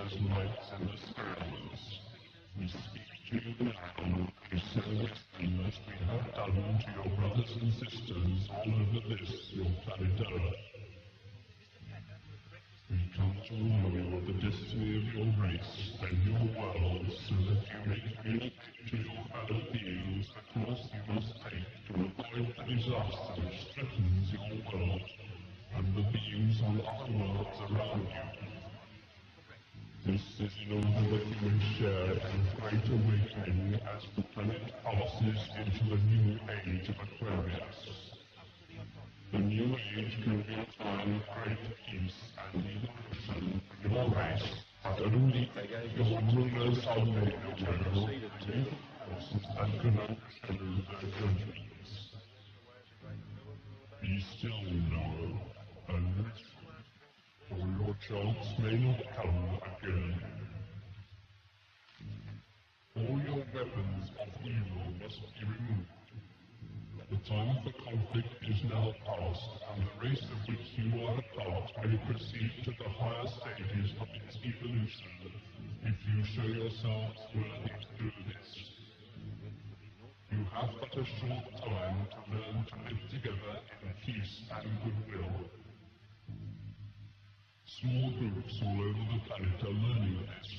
as lights in the skies. We speak to you now, we service them as we have done to your brothers and sisters all over this, your planet Earth. We come to warn you of the destiny of your race and your world, so that you may communicate to your fellow beings the course you must take to avoid the disaster which threatens your world and the beings on other worlds around you. This is in order that you may share in great awakening as the planet passes into the new age of Aquarius. The new age can be a time of great peace and evolution for your race, but only your rulers are made aware of the evil forces that can overshadow their judgments. Be still now, and listen, or your chance may not come again. All your weapons of evil must be removed. The time for conflict is now past, and the race of which you are a part may proceed to the higher stages of its evolution, if you show yourselves worthy to do this. You have but a short time to learn to live together in peace and goodwill. Small groups all over the planet are learning this,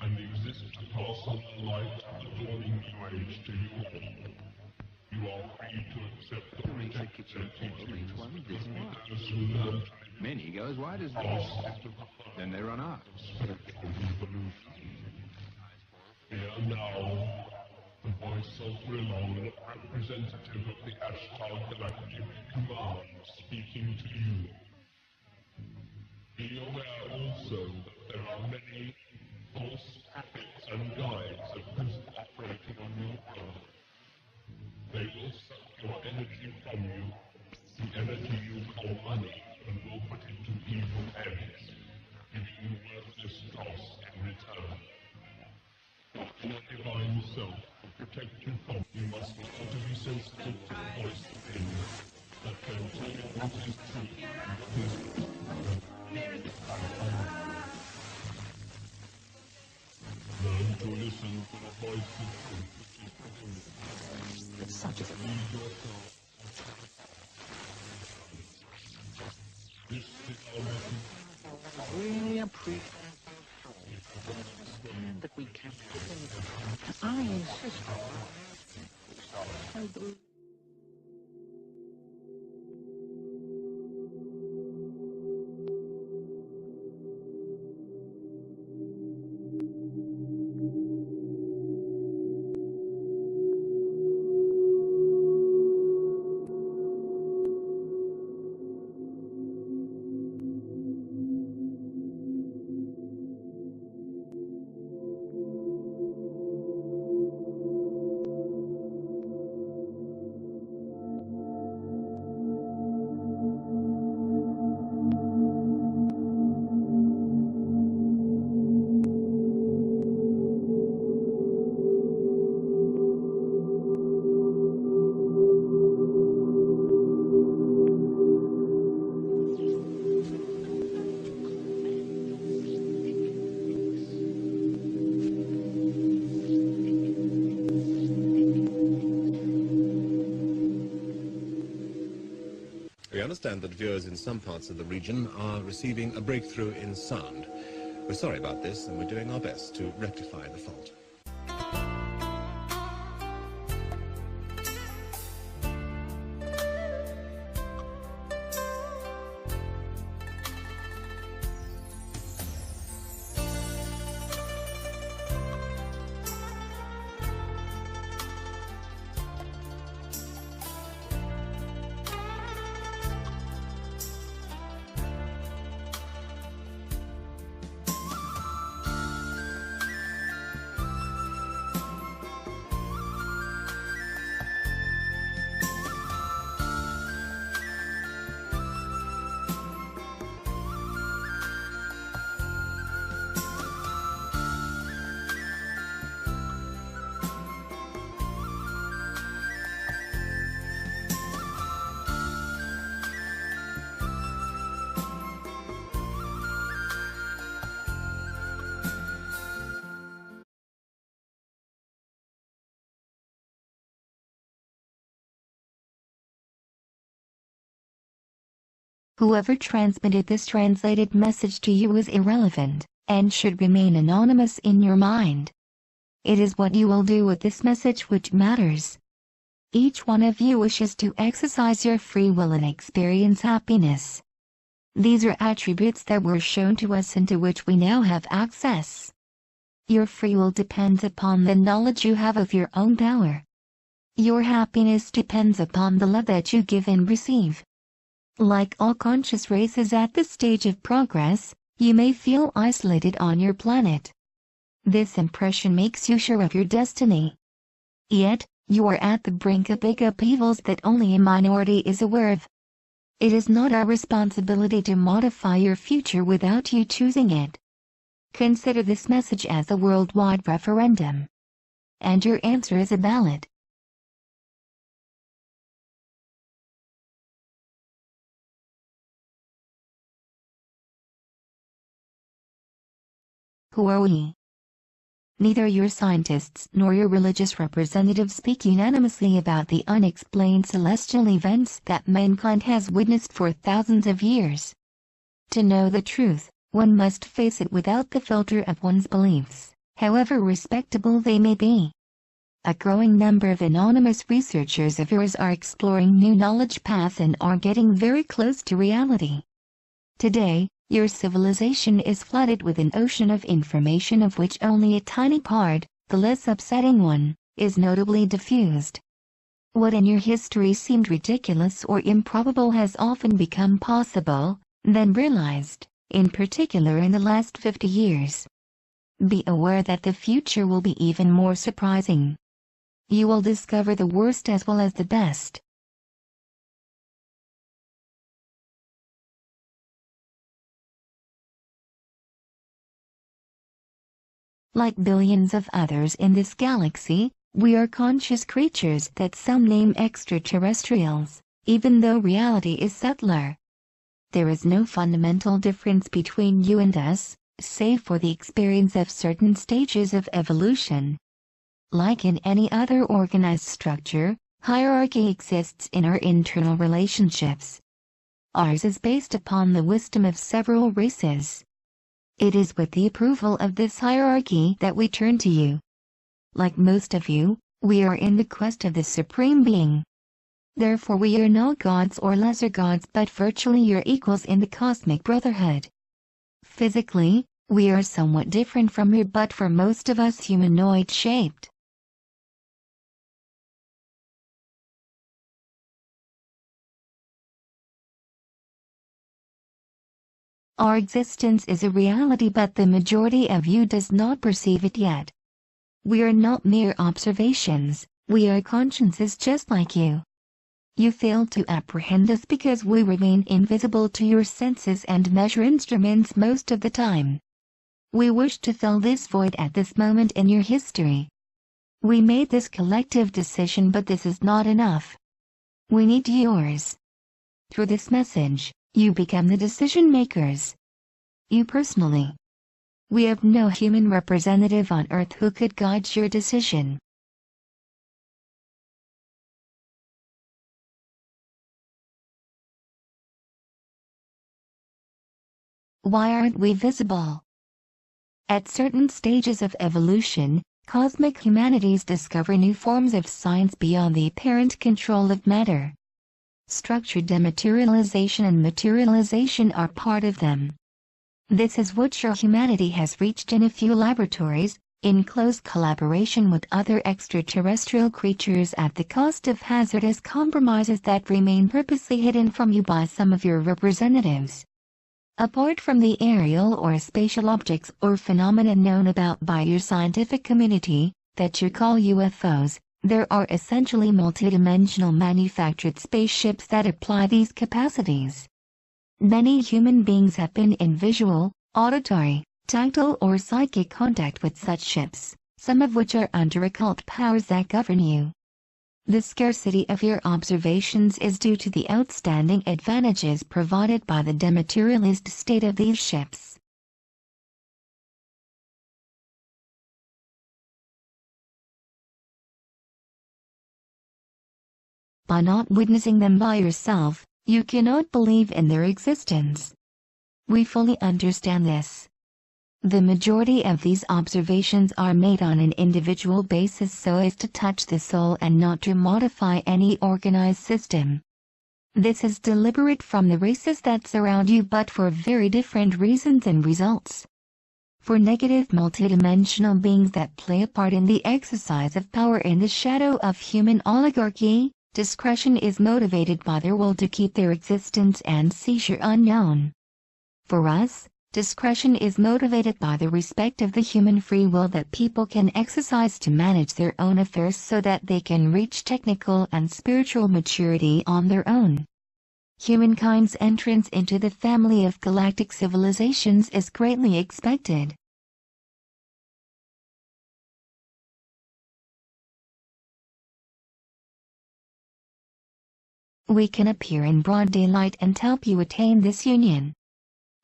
and exist to pass on the light of the dawning new age to you all. You are free to accept or reject their teachings, because those who learn to many go as wide as pass this. into the Then they run out. spiritual evolution. Here now, the voice of Rilon, representative of the Ashtar Galactic Command, speaking to you. Be aware also that there are many false prophets and guides at present operating on your world. They will suck your energy from you, the energy you call money, and will put it to evil ends, giving you worthless dross in return. Your inner divine self will protect you from. You must learn to be sensitive to the voice within that can tell you what is true and what is learn to listen to the voice of truth which is within you. It's such a Lead yourself. This is our message. really appreciate that we can't. I insist on it. We understand that viewers in some parts of the region are receiving a breakthrough in sound. We're sorry about this, and we're doing our best to rectify the fault. Whoever transmitted this translated message to you is irrelevant, and should remain anonymous in your mind. It is what you will do with this message which matters. Each one of you wishes to exercise your free will and experience happiness. These are attributes that were shown to us and to which we now have access. Your free will depends upon the knowledge you have of your own power. Your happiness depends upon the love that you give and receive. Like all conscious races at this stage of progress, you may feel isolated on your planet. This impression makes you sure of your destiny. Yet, you are at the brink of big upheavals that only a minority is aware of. It is not our responsibility to modify your future without you choosing it. Consider this message as a worldwide referendum. And your answer is a ballot. Who are we? Neither your scientists nor your religious representatives speak unanimously about the unexplained celestial events that mankind has witnessed for thousands of years. To know the truth, one must face it without the filter of one's beliefs, however respectable they may be. A growing number of anonymous researchers of yours are exploring new knowledge paths and are getting very close to reality. Today, your civilization is flooded with an ocean of information of which only a tiny part, the less upsetting one, is notably diffused. What in your history seemed ridiculous or improbable has often become possible, then realized, in particular in the last 50 years. Be aware that the future will be even more surprising. You will discover the worst as well as the best. Like billions of others in this galaxy, we are conscious creatures that some name extraterrestrials, even though reality is subtler. There is no fundamental difference between you and us, save for the experience of certain stages of evolution. Like in any other organized structure, hierarchy exists in our internal relationships. Ours is based upon the wisdom of several races. It is with the approval of this hierarchy that we turn to you. Like most of you, we are in the quest of the Supreme Being. Therefore we are not gods or lesser gods but virtually your equals in the cosmic brotherhood. Physically, we are somewhat different from you but for most of us humanoid-shaped. Our existence is a reality but the majority of you does not perceive it yet. We are not mere observations, we are consciences just like you. You fail to apprehend us because we remain invisible to your senses and measure instruments most of the time. We wish to fill this void at this moment in your history. We made this collective decision but this is not enough. We need yours. Through this message, you become the decision makers. You personally. We have no human representative on Earth who could guide your decision. Why aren't we visible? At certain stages of evolution, cosmic humanities discover new forms of science beyond the apparent control of matter. Structured dematerialization and materialization are part of them. This is what your humanity has reached in a few laboratories, in close collaboration with other extraterrestrial creatures at the cost of hazardous compromises that remain purposely hidden from you by some of your representatives. Apart from the aerial or spatial objects or phenomena known about by your scientific community, that you call UFOs, there are essentially multidimensional manufactured spaceships that apply these capacities. Many human beings have been in visual, auditory, tactile or psychic contact with such ships, some of which are under occult powers that govern you. The scarcity of your observations is due to the outstanding advantages provided by the dematerialized state of these ships. By not witnessing them by yourself, You cannot believe in their existence. We fully understand this. The majority of these observations are made on an individual basis so as to touch the soul and not to modify any organized system. This is deliberate from the races that surround you, but for very different reasons and results. For negative multidimensional beings that play a part in the exercise of power in the shadow of human oligarchy, discretion is motivated by their will to keep their existence and seizure unknown. For us, discretion is motivated by the respect of the human free will that people can exercise to manage their own affairs so that they can reach technical and spiritual maturity on their own. Humankind's entrance into the family of galactic civilizations is greatly expected. We can appear in broad daylight and help you attain this union.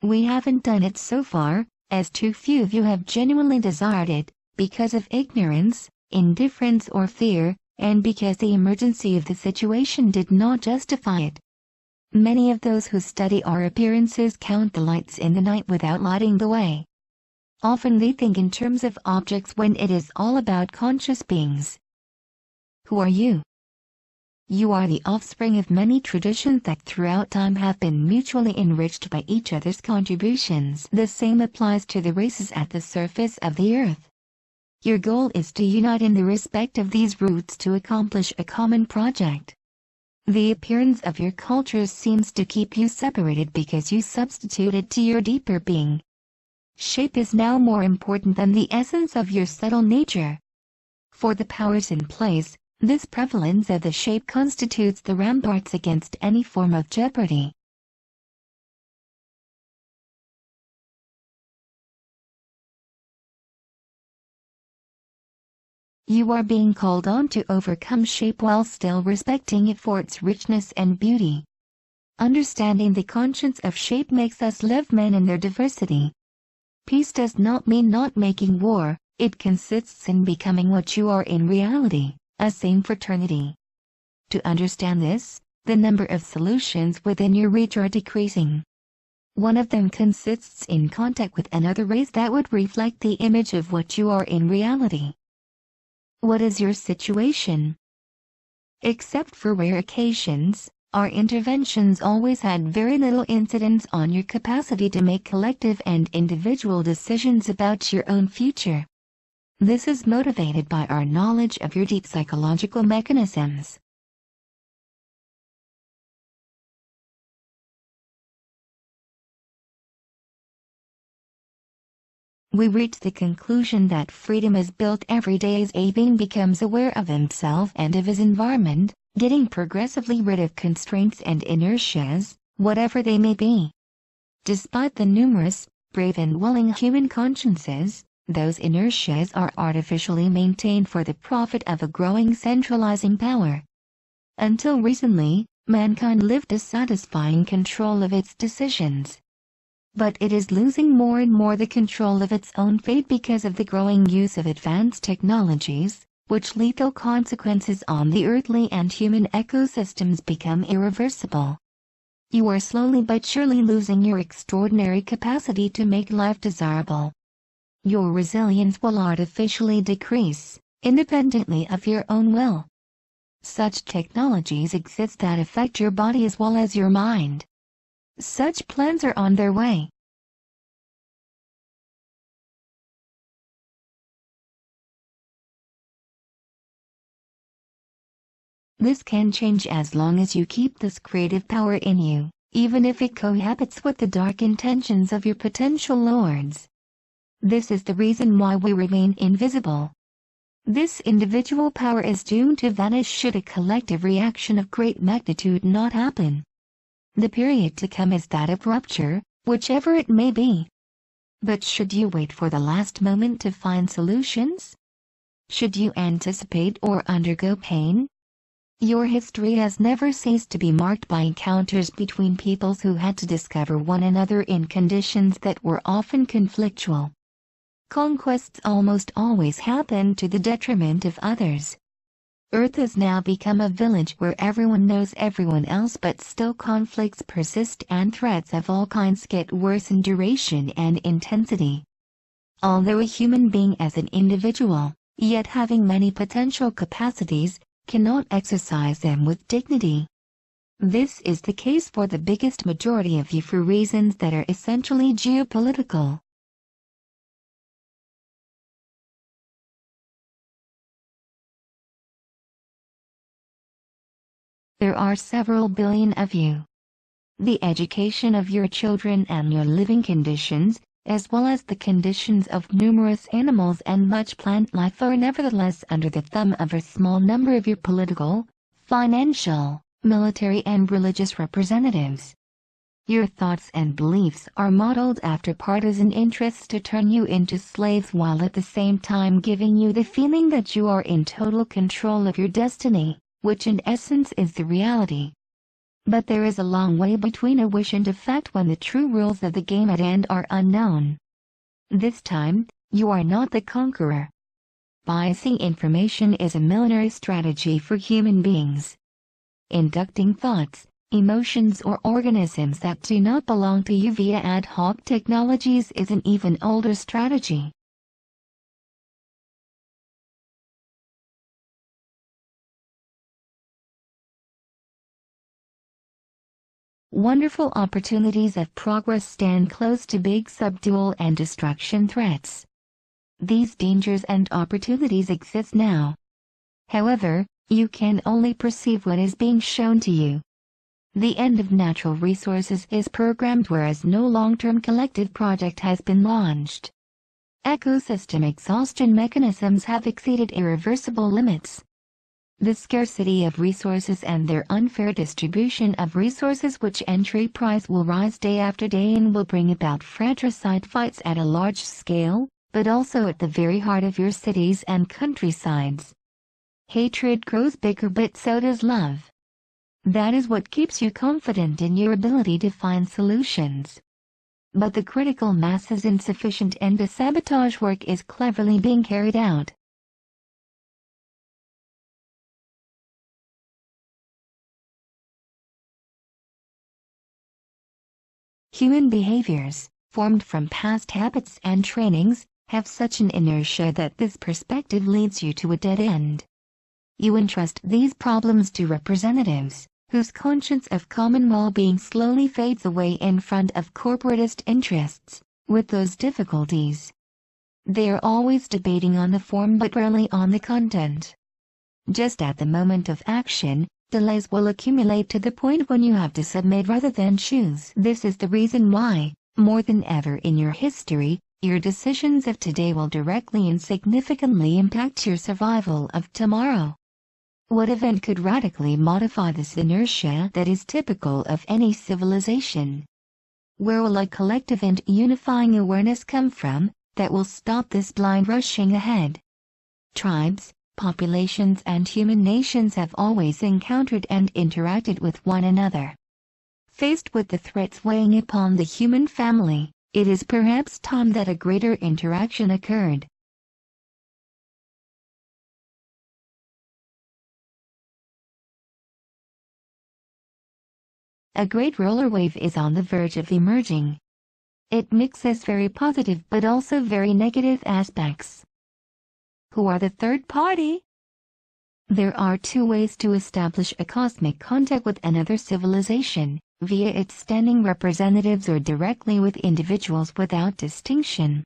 We haven't done it so far, as too few of you have genuinely desired it, because of ignorance, indifference or fear, and because the emergency of the situation did not justify it. Many of those who study our appearances count the lights in the night without lighting the way. Often they think in terms of objects when it is all about conscious beings. Who are you? You are the offspring of many traditions that throughout time have been mutually enriched by each other's contributions. The same applies to the races at the surface of the earth. Your goal is to unite in the respect of these roots to accomplish a common project. The appearance of your cultures seems to keep you separated because you substituted to your deeper being. Shape is now more important than the essence of your subtle nature. For the powers in place, this prevalence of the shape constitutes the ramparts against any form of jeopardy. You are being called on to overcome shape while still respecting it for its richness and beauty. Understanding the conscience of shape makes us love men in their diversity. Peace does not mean not making war, it consists in becoming what you are in reality. A same fraternity. To understand this, the number of solutions within your reach are decreasing. One of them consists in contact with another race that would reflect the image of what you are in reality. What is your situation? Except for rare occasions, our interventions always had very little incidence on your capacity to make collective and individual decisions about your own future. This is motivated by our knowledge of your deep psychological mechanisms. We reach the conclusion that freedom is built every day as a being becomes aware of himself and of his environment, getting progressively rid of constraints and inertias, whatever they may be. Despite the numerous, brave and willing human consciences, those inertias are artificially maintained for the profit of a growing centralizing power. Until recently, mankind lived dissatisfying control of its decisions. But it is losing more and more the control of its own fate because of the growing use of advanced technologies, which lethal consequences on the earthly and human ecosystems become irreversible. You are slowly but surely losing your extraordinary capacity to make life desirable. Your resilience will artificially decrease, independently of your own will. Such technologies exist that affect your body as well as your mind. Such plans are on their way. This can change as long as you keep this creative power in you, even if it cohabits with the dark intentions of your potential lords. This is the reason why we remain invisible. This individual power is doomed to vanish should a collective reaction of great magnitude not happen. The period to come is that of rupture, whichever it may be. But should you wait for the last moment to find solutions? Should you anticipate or undergo pain? Your history has never ceased to be marked by encounters between peoples who had to discover one another in conditions that were often conflictual. Conquests almost always happen to the detriment of others. Earth has now become a village where everyone knows everyone else, but still conflicts persist and threats of all kinds get worse in duration and intensity. Although a human being as an individual, yet having many potential capacities, cannot exercise them with dignity. This is the case for the biggest majority of you for reasons that are essentially geopolitical. There are several billion of you. The education of your children and your living conditions, as well as the conditions of numerous animals and much plant life, are nevertheless under the thumb of a small number of your political, financial, military and religious representatives. Your thoughts and beliefs are modeled after partisan interests to turn you into slaves, while at the same time giving you the feeling that you are in total control of your destiny, which in essence is the reality. But there is a long way between a wish and effect when the true rules of the game at end are unknown. This time, you are not the conqueror. Biasing information is a military strategy for human beings. Inducting thoughts, emotions or organisms that do not belong to you via ad hoc technologies is an even older strategy. Wonderful opportunities of progress stand close to big subdual and destruction threats. These dangers and opportunities exist now. However, you can only perceive what is being shown to you. The end of natural resources is programmed, whereas no long-term collective project has been launched. Ecosystem exhaustion mechanisms have exceeded irreversible limits. The scarcity of resources and their unfair distribution of resources, which entry price will rise day after day and will bring about fratricide fights at a large scale, but also at the very heart of your cities and countrysides. Hatred grows bigger, but so does love. That is what keeps you confident in your ability to find solutions. But the critical mass is insufficient and the sabotage work is cleverly being carried out. Human behaviors, formed from past habits and trainings, have such an inertia that this perspective leads you to a dead end. You entrust these problems to representatives, whose conscience of common well-being slowly fades away in front of corporatist interests. With those difficulties, they are always debating on the form but rarely on the content. Just at the moment of action, delays will accumulate to the point when you have to submit rather than choose. This is the reason why, more than ever in your history, your decisions of today will directly and significantly impact your survival of tomorrow. What event could radically modify this inertia that is typical of any civilization? Where will a collective and unifying awareness come from that will stop this blind rushing ahead? Tribes, populations and human nations have always encountered and interacted with one another. Faced with the threats weighing upon the human family, it is perhaps time that a greater interaction occurred. A great roller wave is on the verge of emerging. It mixes very positive but also very negative aspects. Who are the third party? There are two ways to establish a cosmic contact with another civilization, via its standing representatives or directly with individuals without distinction.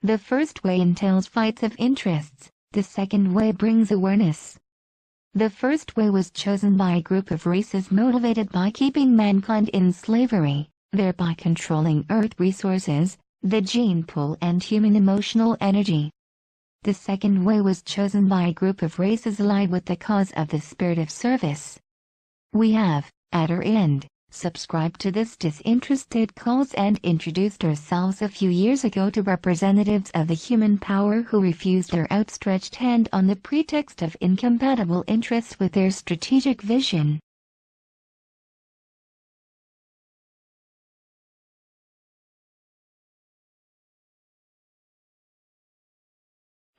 The first way entails fights of interests, the second way brings awareness. The first way was chosen by a group of races motivated by keeping mankind in slavery, thereby controlling Earth resources, the gene pool and human emotional energy. The second way was chosen by a group of races allied with the cause of the spirit of service. We have, at our end, subscribed to this disinterested cause and introduced ourselves a few years ago to representatives of the human power who refused their outstretched hand on the pretext of incompatible interests with their strategic vision.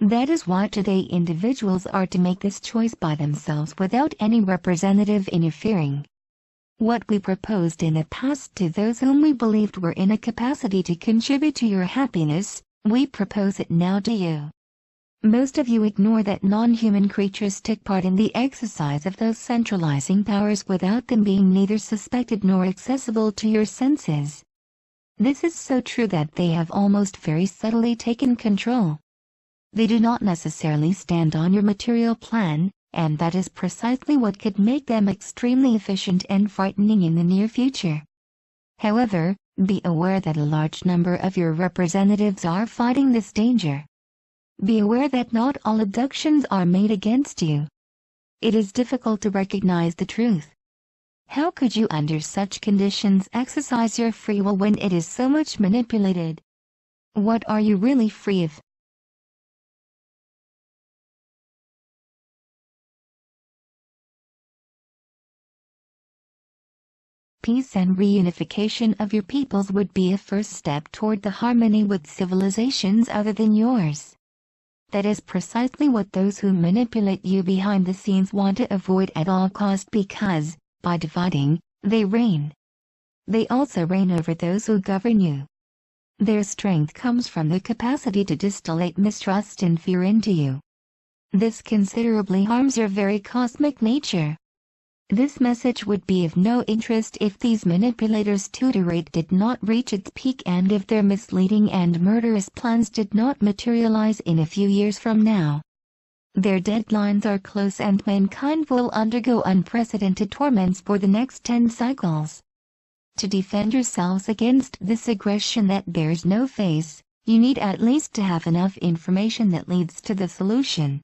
That is why today individuals are to make this choice by themselves without any representative interfering. What we proposed in the past to those whom we believed were in a capacity to contribute to your happiness, we propose it now to you. Most of you ignore that non-human creatures took part in the exercise of those centralizing powers without them being neither suspected nor accessible to your senses. This is so true that they have almost very subtly taken control. They do not necessarily stand on your material plan, and that is precisely what could make them extremely efficient and frightening in the near future. However, be aware that a large number of your representatives are fighting this danger. Be aware that not all abductions are made against you. It is difficult to recognize the truth. How could you under such conditions exercise your free will when it is so much manipulated? What are you really free of? Peace and reunification of your peoples would be a first step toward the harmony with civilizations other than yours. That is precisely what those who manipulate you behind the scenes want to avoid at all cost because, by dividing, they reign. They also reign over those who govern you. Their strength comes from the capacity to distillate mistrust and fear into you. This considerably harms your very cosmic nature. This message would be of no interest if these manipulators' tutorate did not reach its peak and if their misleading and murderous plans did not materialize in a few years from now. Their deadlines are close and mankind will undergo unprecedented torments for the next 10 cycles. To defend yourselves against this aggression that bears no face, you need at least to have enough information that leads to the solution.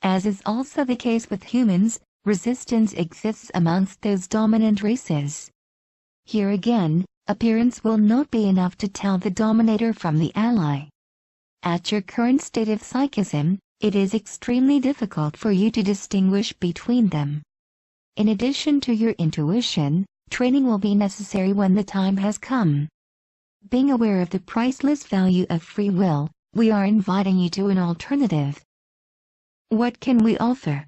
As is also the case with humans, resistance exists amongst those dominant races. Here again, appearance will not be enough to tell the dominator from the ally. At your current state of psychism, it is extremely difficult for you to distinguish between them. In addition to your intuition, training will be necessary when the time has come. Being aware of the priceless value of free will, we are inviting you to an alternative. What can we offer?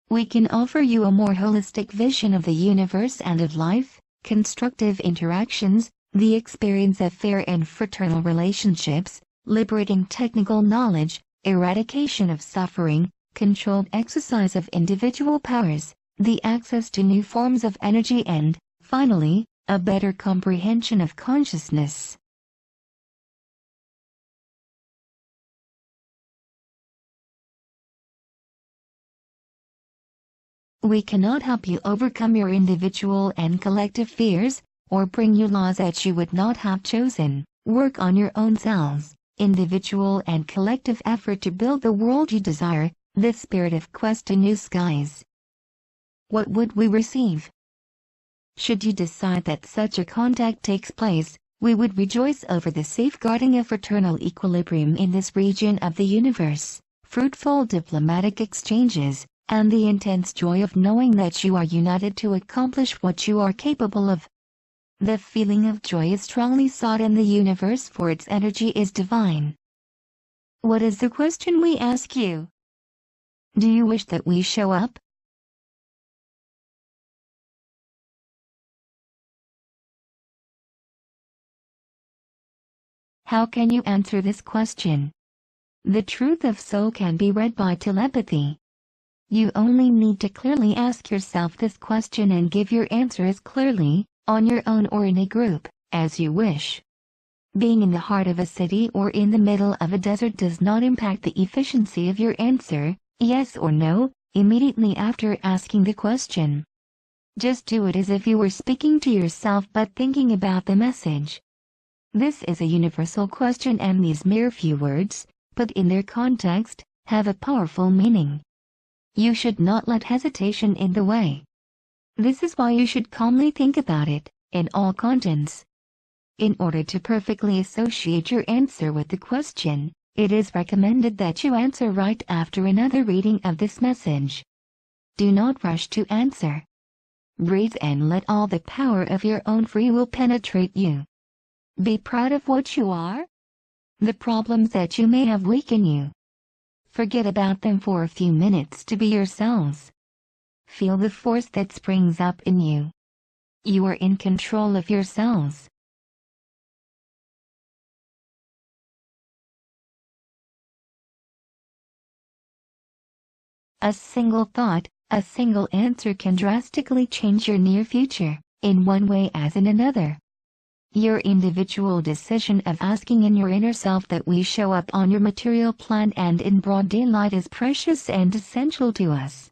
We can offer you a more holistic vision of the universe and of life, constructive interactions, the experience of fair and fraternal relationships, liberating technical knowledge, eradication of suffering, controlled exercise of individual powers, the access to new forms of energy and, finally, a better comprehension of consciousness. We cannot help you overcome your individual and collective fears, or bring you laws that you would not have chosen. Work on your own selves, individual and collective effort to build the world you desire, the spirit of quest to new skies. What would we receive? Should you decide that such a contact takes place, we would rejoice over the safeguarding of fraternal equilibrium in this region of the universe, fruitful diplomatic exchanges, and the intense joy of knowing that you are united to accomplish what you are capable of. The feeling of joy is strongly sought in the universe for its energy is divine. What is the question we ask you? Do you wish that we show up? How can you answer this question? The truth of soul can be read by telepathy. You only need to clearly ask yourself this question and give your answer as clearly, on your own or in a group, as you wish. Being in the heart of a city or in the middle of a desert does not impact the efficiency of your answer, yes or no, immediately after asking the question. Just do it as if you were speaking to yourself but thinking about the message. This is a universal question and these mere few words, put in their context, have a powerful meaning. You should not let hesitation in the way. This is why you should calmly think about it, in all contents. In order to perfectly associate your answer with the question, it is recommended that you answer right after another reading of this message. Do not rush to answer. breathe and let all the power of your own free will penetrate you. Be proud of what you are. The problems that you may have weaken you. Forget about them for a few minutes to be yourselves. Feel the force that springs up in you. You are in control of yourselves. A single thought, a single answer can drastically change your near future, in one way as in another. Your individual decision of asking in your inner self that we show up on your material plan and in broad daylight is precious and essential to us.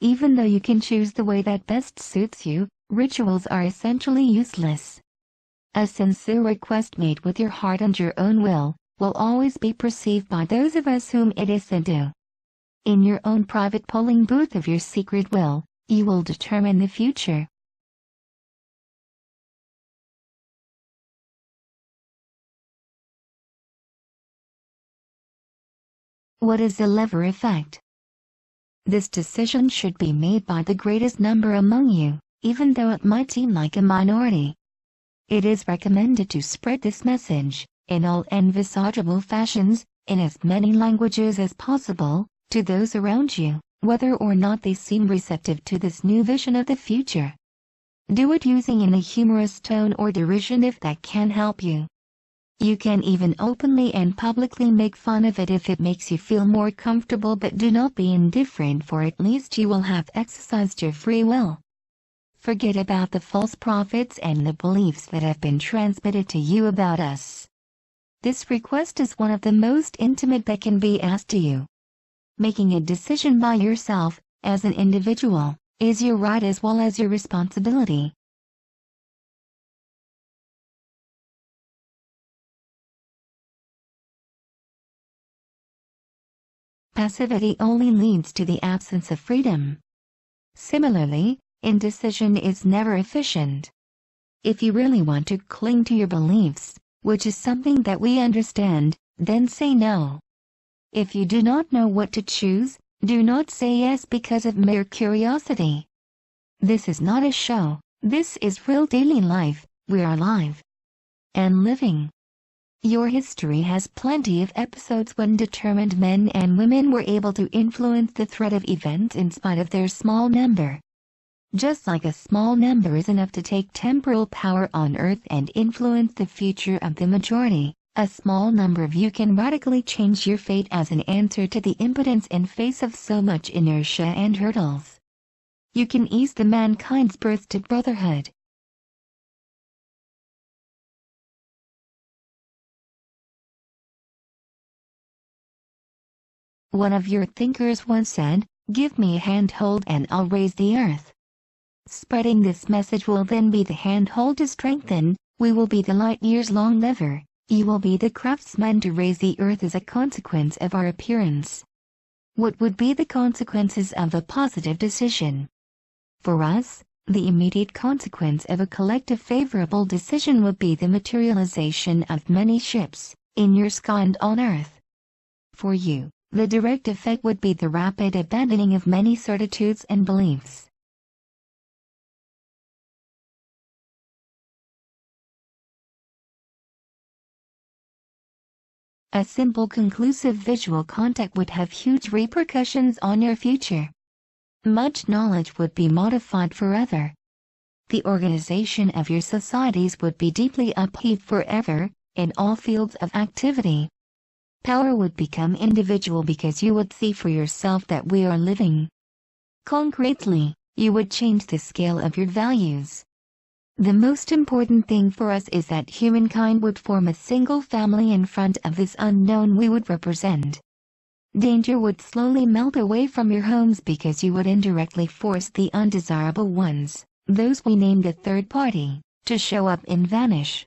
Even though you can choose the way that best suits you, rituals are essentially useless. A sincere request made with your heart and your own will always be perceived by those of us whom it is sent to. In your own private polling booth of your secret will, you will determine the future. What is the lever effect? This decision should be made by the greatest number among you, even though it might seem like a minority. It is recommended to spread this message, in all envisageable fashions, in as many languages as possible, to those around you, whether or not they seem receptive to this new vision of the future. Do it using in a humorous tone or derision if that can help you. You can even openly and publicly make fun of it if it makes you feel more comfortable, but do not be indifferent, for at least you will have exercised your free will. Forget about the false prophets and the beliefs that have been transmitted to you about us. This request is one of the most intimate that can be asked to you. Making a decision by yourself, as an individual, is your right as well as your responsibility. Passivity only leads to the absence of freedom. Similarly, indecision is never efficient. If you really want to cling to your beliefs, which is something that we understand, then say no. If you do not know what to choose, do not say yes because of mere curiosity. This is not a show, this is real daily life. We are alive and living. Your history has plenty of episodes when determined men and women were able to influence the thread of events in spite of their small number. Just like a small number is enough to take temporal power on earth and influence the future of the majority, a small number of you can radically change your fate as an answer to the impotence in face of so much inertia and hurdles. You can ease the mankind's birth to brotherhood. One of your thinkers once said, "Give me a handhold and I'll raise the earth." Spreading this message will then be the handhold to strengthen, we will be the light years long lever, you will be the craftsman to raise the earth as a consequence of our appearance. What would be the consequences of a positive decision? For us, the immediate consequence of a collective favorable decision would be the materialization of many ships, in your sky and on earth. For you, the direct effect would be the rapid abandoning of many certitudes and beliefs. A simple conclusive visual contact would have huge repercussions on your future. Much knowledge would be modified forever. The organization of your societies would be deeply upheaved forever, in all fields of activity. Power would become individual because you would see for yourself that we are living. Concretely, you would change the scale of your values. The most important thing for us is that humankind would form a single family in front of this unknown we would represent. Danger would slowly melt away from your homes because you would indirectly force the undesirable ones, those we named a third party, to show up and vanish.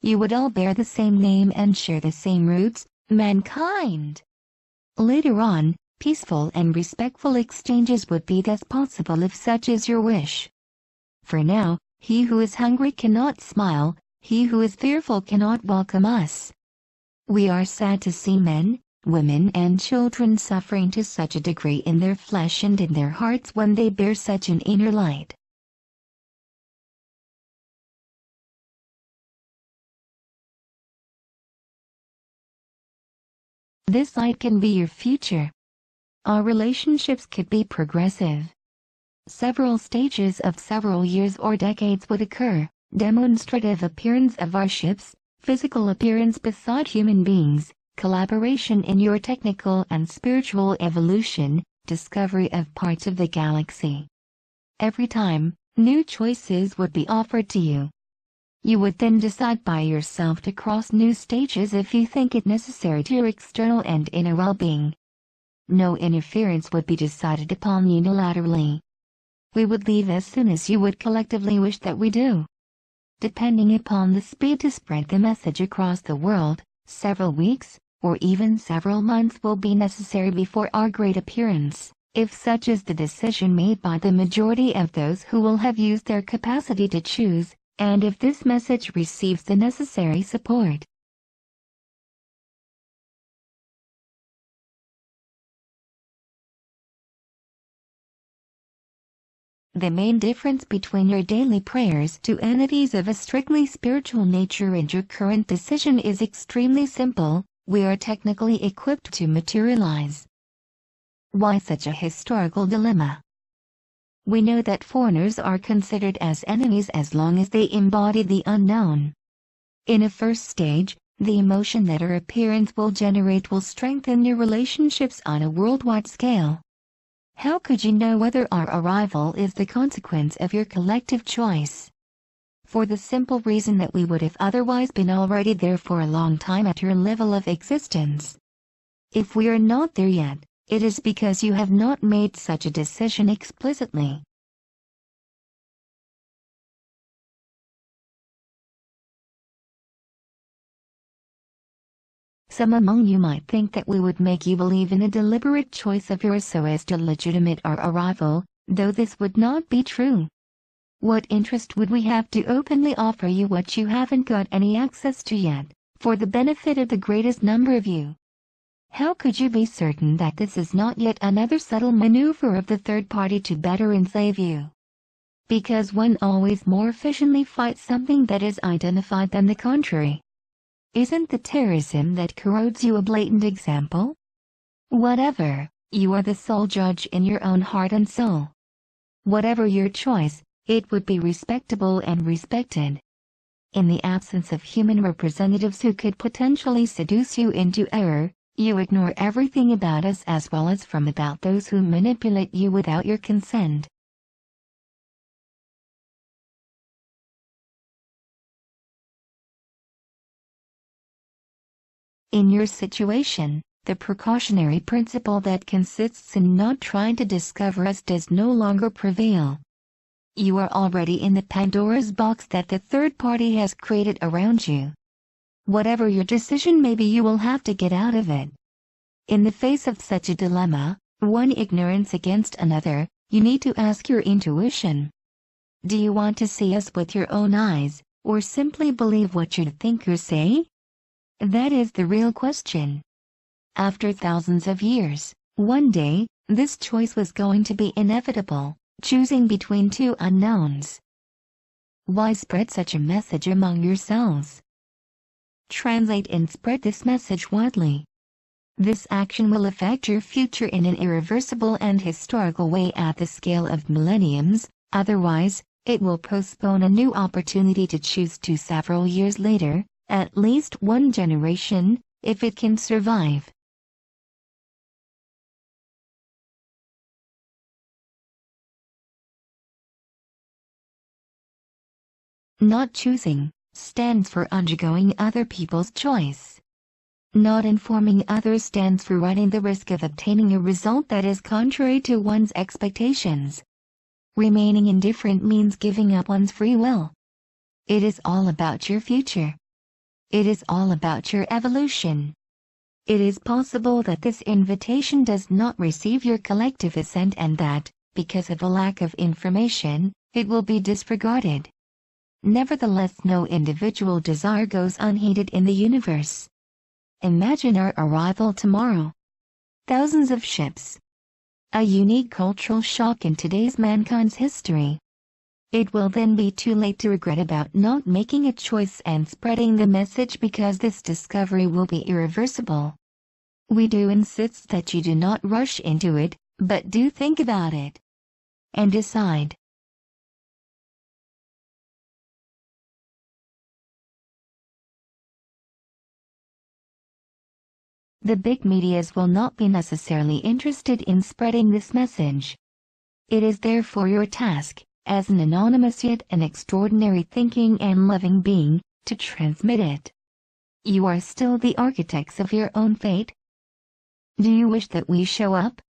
You would all bear the same name and share the same roots, mankind. Later on, peaceful and respectful exchanges would be thus possible if such is your wish. For now, he who is hungry cannot smile, he who is fearful cannot welcome us. We are sad to see men, women and children suffering to such a degree in their flesh and in their hearts when they bear such an inner light. This light can be your future. Our relationships could be progressive. Several stages of several years or decades would occur, demonstrative appearance of our ships, physical appearance beside human beings, collaboration in your technical and spiritual evolution, discovery of parts of the galaxy. Every time, new choices would be offered to you. You would then decide by yourself to cross new stages if you think it necessary to your external and inner well-being. No interference would be decided upon unilaterally. We would leave as soon as you would collectively wish that we do. Depending upon the speed to spread the message across the world, several weeks, or even several months will be necessary before our great appearance, if such is the decision made by the majority of those who will have used their capacity to choose, and if this message receives the necessary support. The main difference between your daily prayers to entities of a strictly spiritual nature and your current decision is extremely simple: we are technically equipped to materialize. Why such a historical dilemma? We know that foreigners are considered as enemies as long as they embody the unknown. In a first stage, the emotion that our appearance will generate will strengthen your relationships on a worldwide scale. How could you know whether our arrival is the consequence of your collective choice? For the simple reason that we would have otherwise been already there for a long time at your level of existence. If we are not there yet, it is because you have not made such a decision explicitly. Some among you might think that we would make you believe in a deliberate choice of yours so as to legitimate our arrival, though this would not be true. What interest would we have to openly offer you what you haven't got any access to yet, for the benefit of the greatest number of you? How could you be certain that this is not yet another subtle maneuver of the third party to better enslave you? Because one always more efficiently fights something that is identified than the contrary. Isn't the terrorism that corrodes you a blatant example? Whatever, you are the sole judge in your own heart and soul. Whatever your choice, it would be respectable and respected. In the absence of human representatives who could potentially seduce you into error, you ignore everything about us as well as from about those who manipulate you without your consent. In your situation, the precautionary principle that consists in not trying to discover us does no longer prevail. You are already in the Pandora's box that the third party has created around you. Whatever your decision may be, you will have to get out of it. In the face of such a dilemma, one ignorance against another, you need to ask your intuition. Do you want to see us with your own eyes, or simply believe what you think or say? That is the real question. After thousands of years, one day, this choice was going to be inevitable, choosing between two unknowns. Why spread such a message among yourselves? Translate and spread this message widely. This action will affect your future in an irreversible and historical way at the scale of millenniums, otherwise, it will postpone a new opportunity to choose to several years later, at least one generation, if it can survive. Not choosing stands for undergoing other people's choice. Not informing others stands for running the risk of obtaining a result that is contrary to one's expectations. Remaining indifferent means giving up one's free will. It is all about your future. It is all about your evolution. It is possible that this invitation does not receive your collective assent and that, because of a lack of information, it will be disregarded. Nevertheless, no individual desire goes unheeded in the universe. Imagine our arrival tomorrow. Thousands of ships. A unique cultural shock in today's mankind's history. It will then be too late to regret about not making a choice and spreading the message because this discovery will be irreversible. We do insist that you do not rush into it, but do think about it and decide. The big medias will not be necessarily interested in spreading this message. It is therefore your task, as an anonymous yet an extraordinary thinking and loving being, to transmit it. You are still the architects of your own fate. Do you wish that we show up?